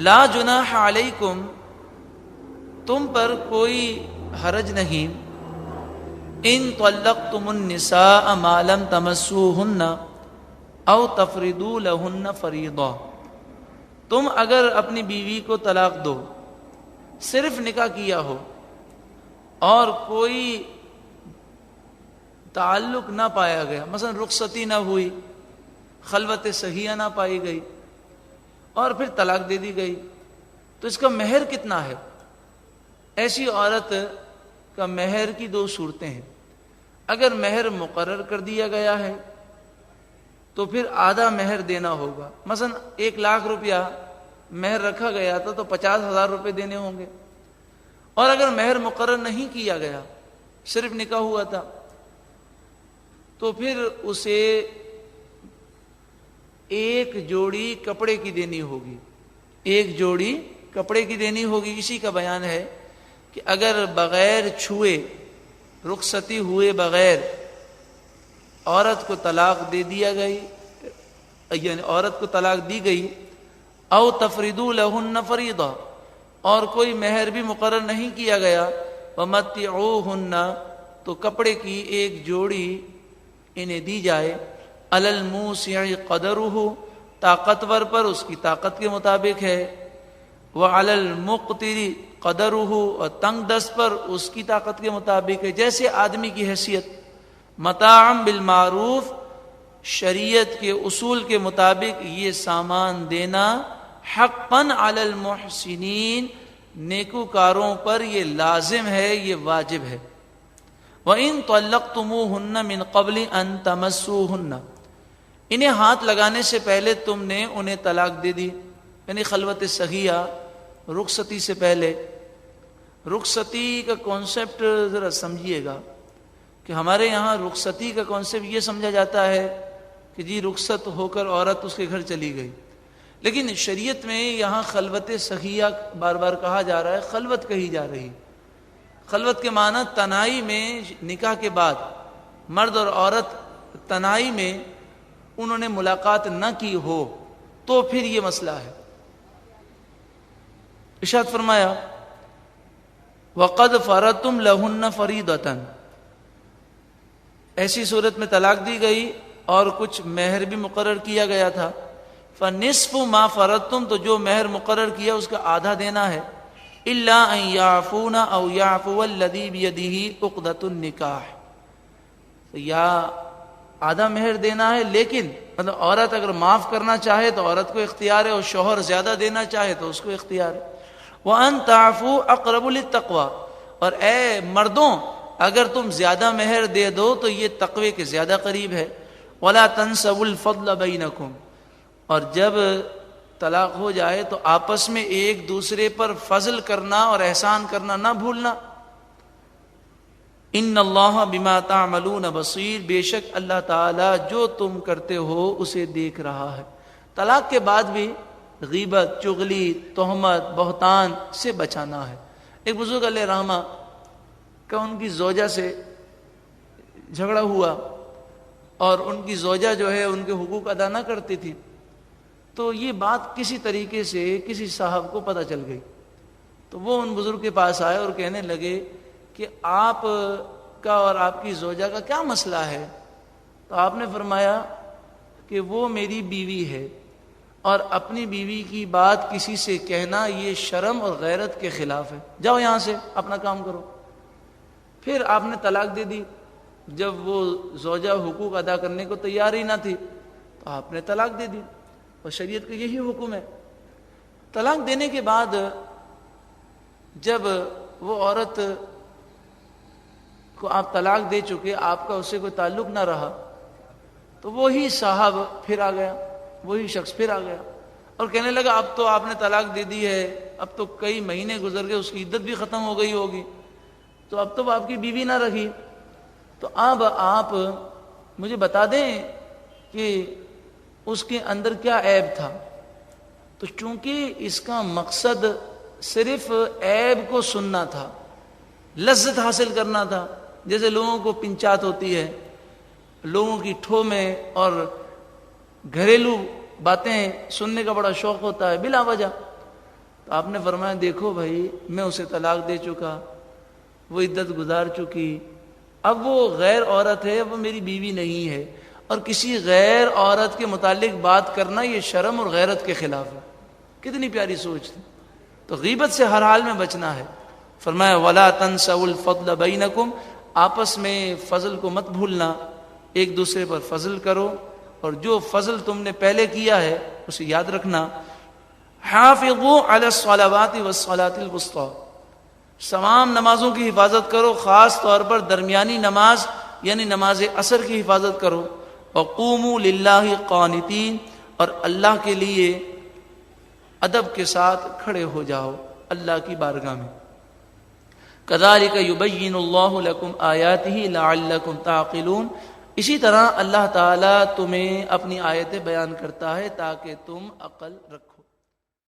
لا جناح علیکم، تم پر کوئی حرج نہیں، ان طلقتم النساء ما لم تمسوهن او تفردوا لهن فریضہ، تم اگر اپنی بیوی کو طلاق دو، صرف نکاح کیا ہو اور کوئی تعلق نہ پایا گیا، مثلا رخصتی نہ ہوئی، خلوت صحیحہ نہ پائی گئی اور پھر طلاق دے دی گئی، تو اس کا مہر کتنا ہے؟ ایسی عورت کا مہر کی دو صورتیں ہیں۔ اگر مہر مقرر کر دیا گیا ہے تو پھر آدھا مہر دینا ہوگا، مثلا 1,00,000 روپیہ مہر رکھا گیا تھا تو 50,000 روپے دینے ہوں گے، اور اگر مہر مقرر نہیں کیا گیا، صرف نکاح ہوا تھا، تو پھر اسے ایک جوڑی کپڑے کی دینی ہوگی، ایک جوڑی کپڑے کی دینی ہوگی۔ اسی کا بیان ہے کہ اگر بغیر چھوئے، رخصتی ہوئے بغیر عورت کو طلاق دے دیا گئی، یعنی عورت کو طلاق دی گئی، او تفردوا لہن فریضہ، اور کوئی مہر بھی مقرر نہیں کیا گیا، ومتعوہن، تو کپڑے کی ایک جوڑی انہیں دی جائے، علی الموسع قدرہ، طاقتور پر اس کی طاقت کے مطابق ہے، وعلی المقتر قدرہ، اور تنگ دست پر اس کی طاقت کے مطابق ہے، جیسے آدمی کی حیثیت، متاعا بالمعروف، شریعت کے اصول کے مطابق یہ سامان دینا، حقا علی المحسنین، نیکوکاروں پر یہ لازم ہے، یہ واجب ہے۔ وَإِن طَلَّقْتُمُوهُنَّ مِن قَبْلِ أَن تَمَسُّوهُنَّ، انہیں ہاتھ لگانے سے پہلے تم نے انہیں طلاق دے دی، یعنی خلوت صحیحہ، رخصتی سے پہلے۔ رخصتی کا کانسیپٹ ذرا سمجھیے گا کہ ہمارے یہاں رخصتی کا کانسیپٹ یہ سمجھا جاتا ہے کہ جی رخصت ہو کر عورت اس کے گھر چلی گئی، لیکن شریعت میں یہاں خلوت صحیحہ بار بار کہا جا رہا ہے، خلوت کہی جا رہی۔ خلوت کے معنی تنہائی میں، نکاح کے بعد مرد اور عورت تنہائی میں انہوں نے ملاقات نہ کی ہو تو پھر یہ مسئلہ ہے۔ ارشاد فرمایا وَقَدْ فَرَضْتُمْ لَهُنَّ فَرِيضَةً، ایسی صورت میں طلاق دی گئی اور کچھ مہر بھی مقرر کیا گیا تھا، فَنِصْفُ مَا فَرَضْتُمْ، تو جو مہر مقرر کیا اس کا آدھا دینا ہے، إِلَّا أَن يَعْفُونَ أَوْ يَعْفُوَ الَّذِي بِيَدِهِ عُقْدَةُ النِّكَاحِ، یا آدھا مہر دینا ہے، لیکن مطلب عورت اگر معاف کرنا چاہے تو عورت کو اختیار ہے، اور شوہر زیادہ دینا چاہے تو اس کو اختیار ہے۔ وَأَن تَعْفُوا أَقْرَبُ لِلتَّقْوَىٰ، اور اے مردوں اگر تم زیادہ مہر دے دو تو یہ تقوی کے زیادہ قریب ہے۔ وَلَا تَنْسَوُا الْفَضْلَ بَيْنَكُمْ، اور جب طلاق ہو جائے تو آپس میں ایک دوسرے پر فضل کرنا اور احسان کرنا نہ بھولنا۔ ان اللہ بما تعملون بصیر، بے شک اللہ تعالی جو تم کرتے ہو اسے دیکھ رہا ہے۔ طلاق کے بعد بھی غیبت، چغلی، تہمت، بہتان سے بچانا ہے۔ ایک بزرگ علیہ رحمہ کا ان کی زوجہ سے جھگڑا ہوا اور ان کی زوجہ جو ہے ان کے حقوق ادا نہ کرتی تھی، تو یہ بات کسی طریقے سے کسی صاحب کو پتہ چل گئی، تو وہ ان بزرگ کے پاس آئے اور کہنے لگے کہ آپ کا اور آپ کی زوجہ کا کیا مسئلہ ہے؟ تو آپ نے فرمایا کہ وہ میری بیوی ہے اور اپنی بیوی کی بات کسی سے کہنا یہ شرم اور غیرت کے خلاف ہے، جاؤ یہاں سے اپنا کام کرو۔ پھر آپ نے طلاق دے دی۔ جب وہ زوجہ حقوق ادا کرنے کو تیار ہی نہ تھی تو آپ نے طلاق دے دی، اور شریعت کا یہی حکم ہے۔ طلاق دینے کے بعد جب وہ عورت کو آپ طلاق دے چکے، آپ کا اس سے کوئی تعلق نہ رہا، تو وہی صاحب پھر آ گیا، وہی شخص پھر آ گیا اور کہنے لگا اب تو آپ نے طلاق دے دی ہے، اب تو کئی مہینے گزر گئے، اس کی عدت بھی ختم ہو گئی ہوگی، تو اب تو وہ آپ کی بیوی نہ رہی، تو اب آپ مجھے بتا دیں کہ اس کے اندر کیا عیب تھا۔ تو چونکہ اس کا مقصد صرف عیب کو سننا تھا، لذت حاصل کرنا تھا، جیسے لوگوں کو پنچات ہوتی ہے، لوگوں کی ٹھو میں اور گھریلو باتیں سننے کا بڑا شوق ہوتا ہے بلا وجہ، تو آپ نے فرمایا دیکھو بھائی میں اسے طلاق دے چکا، وہ عدت گزار چکی، اب وہ غیر عورت ہے، وہ میری بیوی نہیں ہے، اور کسی غیر عورت کے متعلق بات کرنا یہ شرم اور غیرت کے خلاف ہے۔ کتنی پیاری سوچ تھی۔ تو غیبت سے ہر حال میں بچنا ہے۔ فرمایا وَلَا تَنْسَوُا الْفَضْلَ بَيْنَكُمْ، آپس میں فضل کو مت بھولنا، ایک دوسرے پر فضل کرو، اور جو فضل تم نے پہلے کیا ہے اسے یاد رکھنا۔ حافظوا علی الصلوات والصلاة الوسطی، تمام نمازوں کی حفاظت کرو، خاص طور پر درمیانی نماز یعنی نماز عصر کی حفاظت کرو۔ وقوموا للہ قانتین، اور اللہ کے لیے ادب کے ساتھ کھڑے ہو جاؤ اللہ کی بارگاہ میں۔ کذالک یبین اللہ لکم آیاتہ لعلکم تعقلون، اسی طرح اللہ تعالیٰ تمہیں اپنی آیتیں بیان کرتا ہے تاکہ تم عقل رکھو۔